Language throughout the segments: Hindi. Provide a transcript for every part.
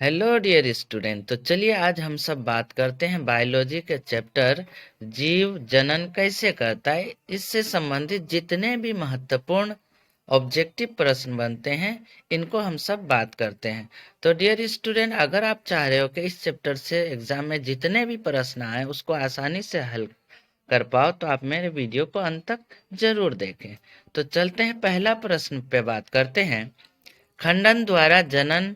Hello dear student. तो चलिए आज हम सब बात करते हैं बायोलॉजी के चैप्टर जीव जनन कैसे करता है। इससे संबंधित जितने भी महत्वपूर्ण ऑब्जेक्टिव प्रश्न बनते हैं इनको हम सब बात करते हैं। तो डियर स्टूडेंट, अगर आप चाह रहे हो कि इस चैप्टर से एग्जाम में जितने भी प्रश्न आए उसको आसानी से हल कर पाओ तो आप मेरे वीडियो को अंत तक जरूर देखें। तो चलते हैं पहला प्रश्न पे बात करते हैं। खंडन द्वारा जनन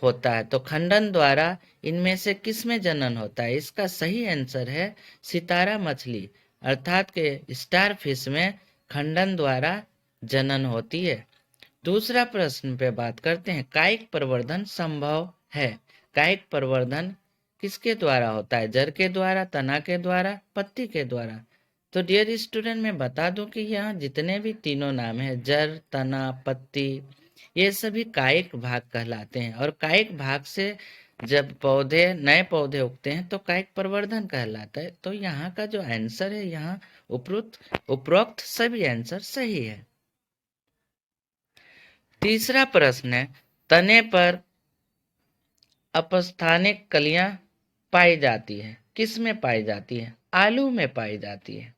होता है, तो खंडन द्वारा इनमें से किस में जनन होता है? इसका सही आंसर है सितारा मछली अर्थात के स्टार फिश में खंडन द्वारा जनन होती है। दूसरा प्रश्न पे बात करते हैं, कायिक प्रवर्धन संभव है। कायिक प्रवर्धन किसके द्वारा होता है? जड़ के द्वारा, तना के द्वारा, पत्ती के द्वारा। तो डियर स्टूडेंट, मैं बता दूं कि यहाँ जितने भी तीनों नाम है, जड़, तना, पत्ती, ये सभी कायिक भाग कहलाते हैं। और कायिक भाग से जब पौधे नए पौधे उगते हैं तो कायिक प्रवर्धन कहलाता है। तो यहाँ का जो आंसर है, यहाँ उपरोक्त सभी आंसर सही है। तीसरा प्रश्न है, तने पर अपस्थानिक कलियां पाई जाती है। किस में पाई जाती है? आलू में पाई जाती है।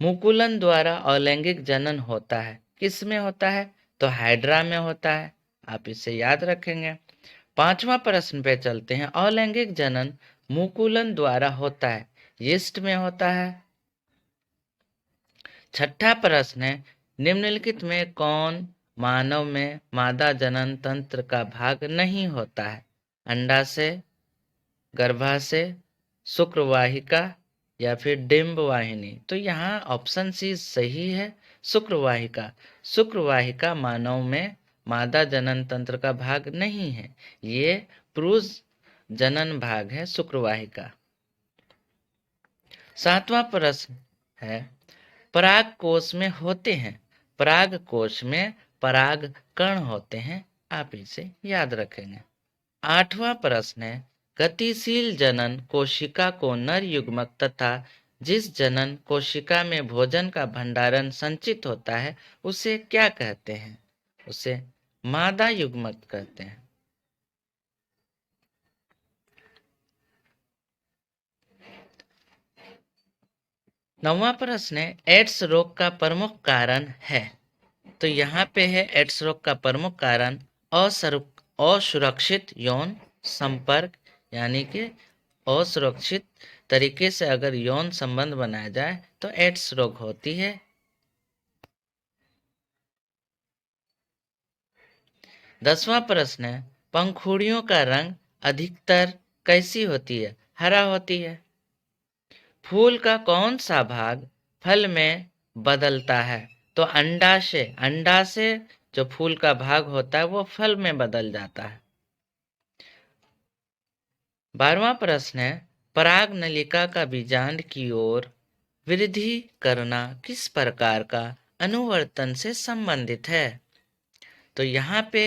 मुकुलन द्वारा अलैंगिक जनन होता है। किस में होता है? तो हाइड्रा में होता है। आप इसे याद रखेंगे। पांचवा प्रश्न पे चलते हैं, अलैंगिक जनन मुकुलन द्वारा होता है, यीस्ट में होता है। छठा प्रश्न है, निम्नलिखित में कौन मानव में मादा जनन तंत्र का भाग नहीं होता है? अंडाशय, गर्भाशय, शुक्रवाहिका या फिर डिंब वाहिनी। तो यहाँ ऑप्शन सी सही है, शुक्रवाहिका। शुक्रवाहिका मानव में मादा जनन तंत्र का भाग नहीं है, ये पुरुष जनन भाग है शुक्रवाहिका। सातवां प्रश्न है, पराग कोश में होते हैं। पराग कोश में पराग कण होते हैं। आप इसे याद रखेंगे। आठवां प्रश्न है, गतिशील जनन कोशिका को नर युग्मक तथा जिस जनन कोशिका में भोजन का भंडारण संचित होता है उसे क्या कहते हैं? उसे मादा युग्मक कहते हैं। नौवां प्रश्न है, एड्स रोग का प्रमुख कारण है। तो यहाँ पे है एड्स रोग का प्रमुख कारण असुरक्षित यौन संपर्क, यानी कि असुरक्षित तरीके से अगर यौन संबंध बनाया जाए तो एड्स रोग होती है। 10वां प्रश्न है, पंखुड़ियों का रंग अधिकतर कैसी होती है? हरा होती है। फूल का कौन सा भाग फल में बदलता है? तो अंडाशय। अंडाशय जो फूल का भाग होता है वो फल में बदल जाता है। 12वां प्रश्न है, पराग नलिका का बीजांड की ओर वृद्धि करना किस प्रकार का अनुवर्तन से संबंधित है? तो यहाँ पे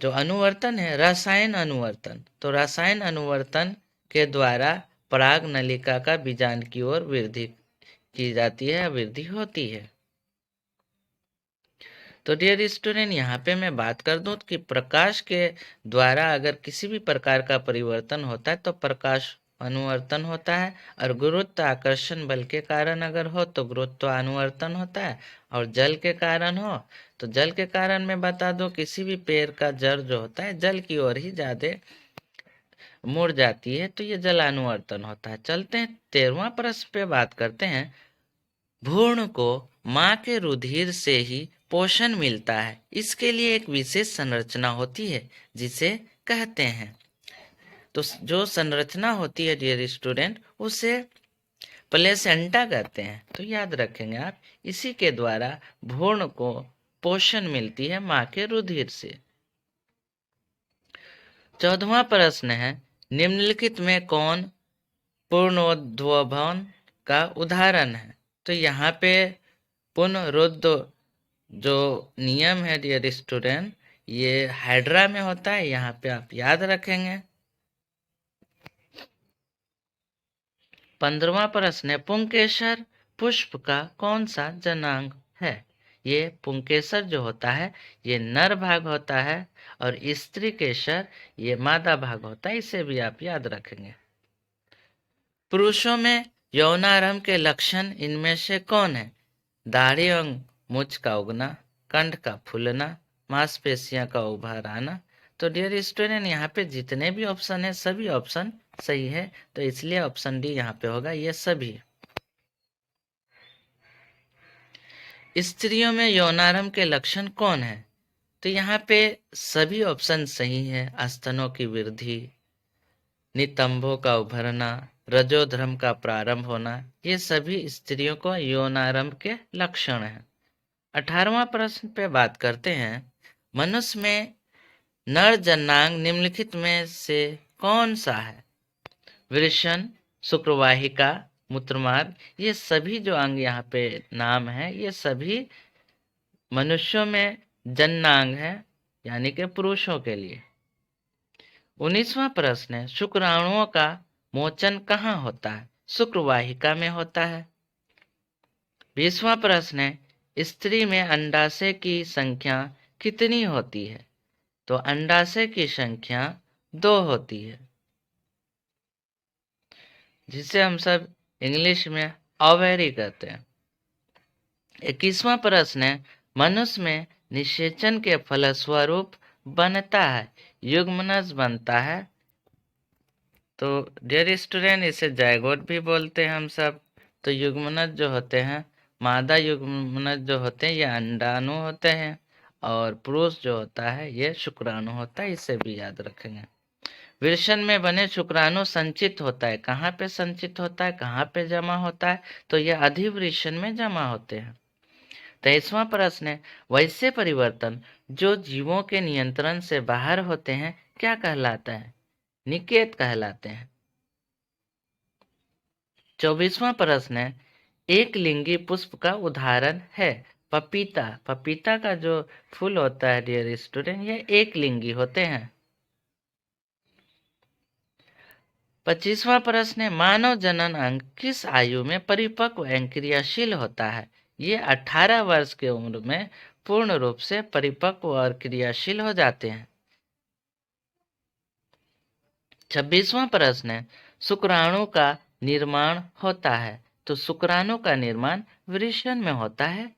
जो अनुवर्तन है रसायन अनुवर्तन। तो रसायन अनुवर्तन के द्वारा पराग नलिका का बीजांड की ओर वृद्धि की जाती है, वृद्धि होती है। तो डियर स्टूडेंट, यहाँ पे मैं बात कर दूं कि प्रकाश के द्वारा अगर किसी भी प्रकार का परिवर्तन होता है तो प्रकाश अनुवर्तन होता है। और गुरुत्वाकर्षण बल के कारण अगर हो तो गुरुत्वानुवर्तन होता है। और जल के कारण हो तो जल के कारण मैं बता दूं, किसी भी पेड़ का जड़ जो होता है जल की ओर ही ज्यादा मुड़ जाती है, तो ये जलानुवर्तन होता है। चलते हैं 13वां प्रश्न पे बात करते हैं। भ्रूण को माँ के रुधिर से ही पोषण मिलता है, इसके लिए एक विशेष संरचना होती है जिसे कहते हैं। तो जो संरचना होती है डियर स्टूडेंट, उसे प्लेसेंटा कहते हैं। तो याद रखेंगे आप, इसी के द्वारा भ्रूण को पोषण मिलती है माँ के रुधिर से। 14वां प्रश्न है, निम्नलिखित में कौन पुनरुद्भवन का उदाहरण है? तो यहाँ पे पुनरुद्ध जो नियम है डियर स्टूडेंट, ये हाइड्रा में होता है। यहाँ पे आप याद रखेंगे। 15वां प्रश्न है, पुंकेसर पुष्प का कौन सा जनांग है? ये पुंकेसर जो होता है ये नर भाग होता है और स्त्री केसर ये मादा भाग होता है। इसे भी आप याद रखेंगे। पुरुषों में यौनारंभ के लक्षण इनमें से कौन है? दाढ़ी और मूंछ का उगना, कंठ का फूलना, मांसपेशियां का उभर आना। तो डियर स्टूडेंट, यहाँ पे जितने भी ऑप्शन है सभी ऑप्शन सही है, तो इसलिए ऑप्शन डी यहाँ पे होगा, ये सभी। स्त्रियों में यौनारंभ के लक्षण कौन है? तो यहाँ पे सभी ऑप्शन सही है। स्तनों की वृद्धि, नितंबों का उभरना, रजोधर्म का प्रारंभ होना, ये सभी स्त्रियों को यौनारंभ के लक्षण हैं। 18वां प्रश्न पे बात करते हैं। मनुष्य में नर जननांग निम्नलिखित में से कौन सा है? वृषण, शुक्रवाहिका, मूत्रमार्ग, ये सभी जो अंग यहाँ पे नाम है ये सभी मनुष्यों में जननांग है, यानी कि पुरुषों के लिए। 19वां प्रश्न है, शुक्राणुओं का मोचन कहाँ होता है? शुक्रवाहिका में होता है। 20वां प्रश्न है, स्त्री में अंडाशय की संख्या कितनी होती है? तो अंडाशय की संख्या 2 होती है, जिसे हम सब इंग्लिश में ओवेरी कहते हैं। 21वां प्रश्न है, मनुष्य में निषेचन के फलस्वरूप बनता है, युग्मनज बनता है। तो डियर स्टूडेंट, इसे जायगोट भी बोलते हैं हम सब। तो युग्मनज जो होते हैं, मादा युग्मनज जो होते हैं ये अंडाणु होते हैं और पुरुष जो होता है ये शुक्राणु होता है, इसे भी याद रखेंगे। वृषण में बने शुक्राणु संचित होता है, कहाँ पे संचित होता है, कहाँ पे जमा होता है? तो यह अधिवृषण में जमा होते हैं। 23वां प्रश्न है, वैसे परिवर्तन जो जीवों के नियंत्रण से बाहर होते हैं क्या कहलाता है? निकेत कहलाते हैं। 24वां प्रश्न है, एक लिंगी पुष्प का उदाहरण है? पपीता। पपीता का जो फूल होता है डियर स्टूडेंट, ये एक लिंगी होते हैं। 25वां प्रश्न है, मानव जनन अंग किस आयु में परिपक्व एवं क्रियाशील होता है? ये 18 वर्ष की उम्र में पूर्ण रूप से परिपक्व और क्रियाशील हो जाते हैं। 26वां प्रश्न है, शुक्राणु का निर्माण होता है? तो शुक्राणु का निर्माण वृषण में होता है।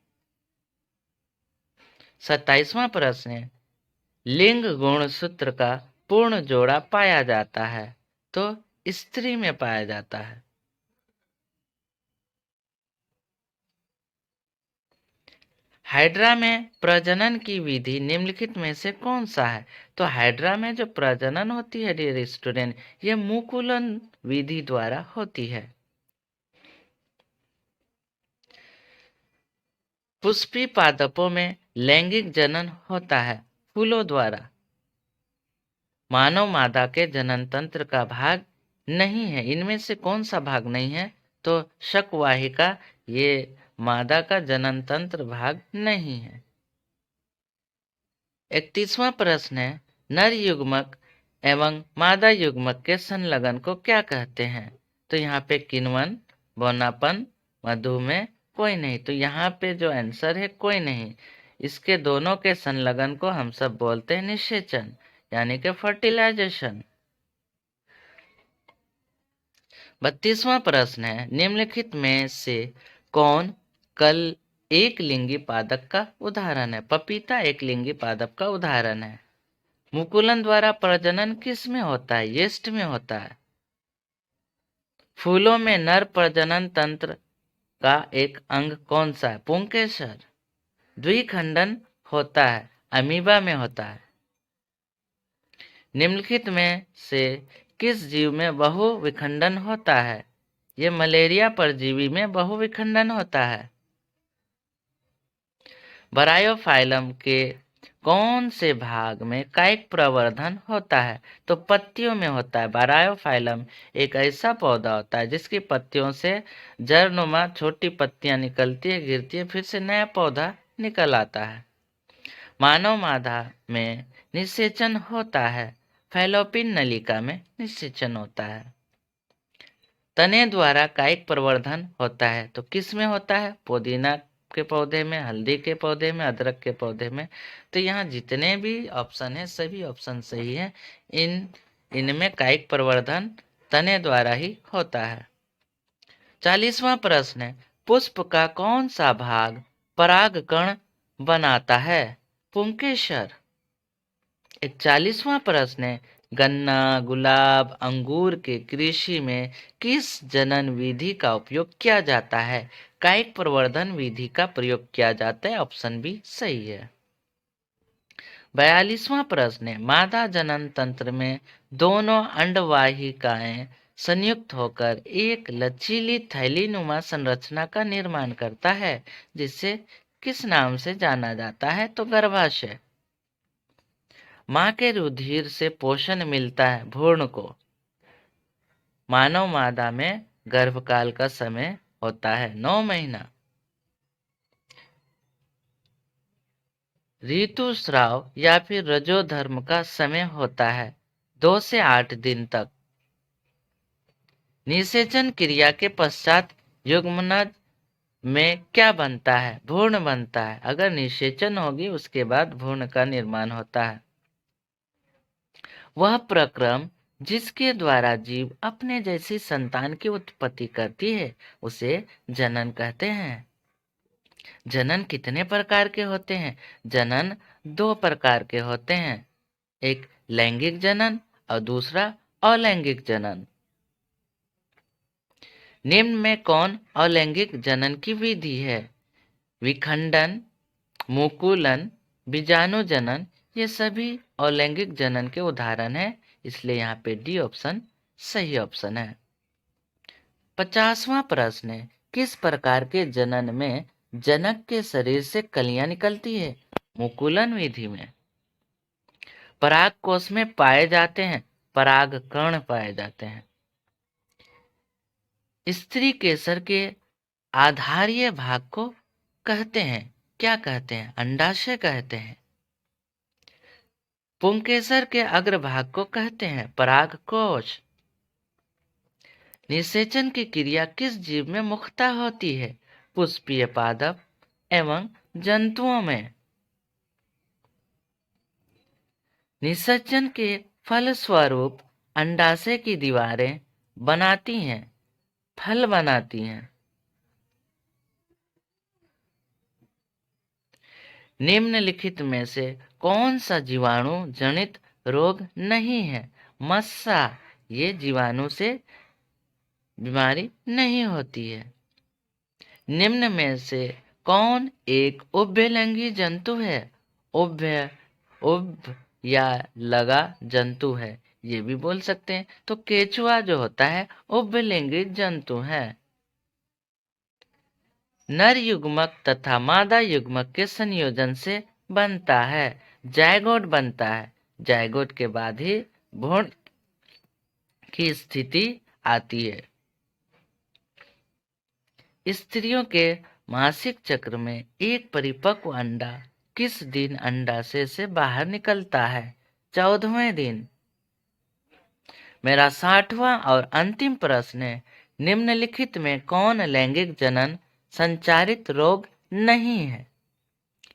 27वां प्रश्न है, लिंग गुणसूत्र का पूर्ण जोड़ा पाया जाता है? तो स्त्री में पाया जाता है। हाइड्रा में प्रजनन की विधि निम्नलिखित में से कौन सा है? तो हाइड्रा में जो प्रजनन होती है डियर स्टूडेंट, ये मुकुलन विधि द्वारा होती है। पुष्पी पादपों में लैंगिक जनन होता है फूलों द्वारा। मानव मादा के जनन तंत्र का भाग नहीं है, इनमें से कौन सा भाग नहीं है? तो शकवाहिका, ये मादा का जनन तंत्र भाग नहीं है। 31वां प्रश्न है, नर युग्मक एवं मादा युग्मक के संलग्न को क्या कहते हैं? तो यहाँ पे किण्वन, बौनापन, मधुमेह, कोई नहीं। तो यहाँ पे जो आंसर है कोई नहीं। इसके दोनों के संलग्न को हम सब बोलते हैं निषेचन, यानी कि फर्टिलाइजेशन। 32वां प्रश्न है, निम्नलिखित में से कौन कल एक लिंगी पादप का उदाहरण है? पपीता एक लिंगी पादप का उदाहरण है। मुकुलन द्वारा प्रजनन किस में होता है? यीस्ट में होता है। फूलों में नर प्रजनन तंत्र का एक अंग कौन सा है? पुंकेसर। द्विखंडन होता है, अमीबा में होता है। निम्नलिखित में से किस जीव में बहुविखंडन होता है? ये मलेरिया परजीवी में बहुविखंडन होता है। बरायोफाइलम के कौन से भाग में कायिक प्रवर्धन होता है? तो पत्तियों में होता है। बरायोफाइलम एक ऐसा पौधा होता है जिसकी पत्तियों से जड़नुमा छोटी पत्तियां निकलती है, गिरती है, फिर से नया पौधा निकल आता है। मानव मादा में निषेचन होता है, फैलोपिन नलिका में निषेचन होता है। तने द्वारा कायिक प्रवर्धन होता है, तो किस में होता है? पुदीना के पौधे में, हल्दी के पौधे में, अदरक के पौधे में। तो यहाँ जितने भी ऑप्शन है सभी ऑप्शन सही है। इनमें कायिक प्रवर्धन तने द्वारा ही होता है। 40वां प्रश्न है, पुष्प का कौन सा भाग परागकण बनाता है? पुंकेसर। 41वां प्रश्न है, गन्ना, गुलाब, अंगूर के कृषि में किस जनन विधि का उपयोग किया जाता है? कायिक प्रवर्धन विधि का प्रयोग किया जाता है। ऑप्शन बी सही है। 42वां प्रश्न है, मादा जनन तंत्र में दोनों अंडवाहिकाएं संयुक्त होकर एक लचीली थैलीनुमा संरचना का निर्माण करता है, जिसे किस नाम से जाना जाता है? तो गर्भाशय। माँ के रुधिर से पोषण मिलता है भ्रूण को। मानव मादा में गर्भकाल का समय होता है 9 महीना। ऋतुस्राव या फिर रजोधर्म का समय होता है 2 से 8 दिन तक। निषेचन क्रिया के पश्चात युग्मनज में क्या बनता है? भ्रूण बनता है। अगर निषेचन होगी उसके बाद भ्रूण का निर्माण होता है। वह प्रक्रम जिसके द्वारा जीव अपने जैसी संतान की उत्पत्ति करती है उसे जनन कहते हैं। जनन कितने प्रकार के होते हैं? जनन 2 प्रकार के होते हैं, एक लैंगिक जनन और दूसरा अलैंगिक जनन। निम्न में कौन अलैंगिक जनन की विधि है? विखंडन, मुकुलन, बीजाणु जनन, ये सभी अलैंगिक जनन के उदाहरण हैं, इसलिए यहाँ पे डी ऑप्शन सही ऑप्शन है। 50वां प्रश्न है, किस प्रकार के जनन में जनक के शरीर से कलियां निकलती है? मुकुलन विधि में। पराग कोश में पाए जाते हैं, परागकण पाए जाते हैं। स्त्री केसर के आधारीय भाग को कहते हैं, क्या कहते हैं? अंडाशय कहते हैं। पुंकेसर के अग्रभाग को कहते हैं परागकोश। निषेचन की क्रिया किस जीव में मुख्यतः होती है? पुष्पीय पादप एवं जंतुओं में। निषेचन के फलस्वरूप अंडाशय की दीवारें बनाती हैं, फल बनाती हैं। निम्नलिखित में से कौन सा जीवाणु जनित रोग नहीं है? मस्सा, ये जीवाणु से बीमारी नहीं होती है। निम्न में से कौन एक उभयलिंगी जंतु है? उभ या लगा जंतु है, ये भी बोल सकते हैं। तो केचुआ जो होता है उभयलिंगी जंतु है। नर युग्मक तथा मादा युग्मक के संयोजन से बनता है, जायगोट बनता है। जायगोट के बाद ही भ्रूण की स्थिति आती है। स्त्रियों के मासिक चक्र में एक परिपक्व अंडा किस दिन अंडाशय से बाहर निकलता है? 14वें दिन। मेरा 60वां और अंतिम प्रश्न है, निम्नलिखित में कौन लैंगिक जनन संचारित रोग नहीं है?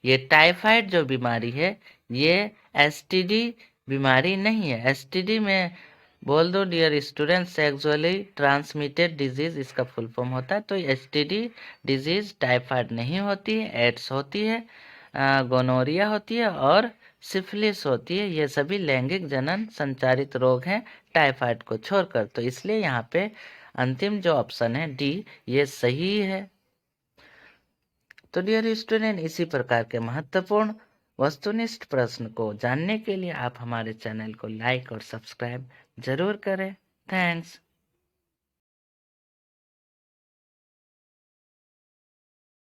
ये टाइफाइड जो बीमारी है ये एसटीडी बीमारी नहीं है। एसटीडी में बोल दो dear student, sexually transmitted disease इसका फुल फॉर्म होता है। तो एसटीडी डिजीज टाइफाइड नहीं होती है, एड्स होती है, गोनोरिया होती है और सिफिलिस होती है। ये सभी लैंगिक जनन संचारित रोग हैं टाइफाइड को छोड़कर। तो इसलिए यहाँ पे अंतिम जो ऑप्शन है डी ये सही है। तो डियर स्टूडेंट, इसी प्रकार के महत्वपूर्ण वस्तुनिष्ठ प्रश्न को जानने के लिए आप हमारे चैनल को लाइक और सब्सक्राइब जरूर करें। थैंक्स।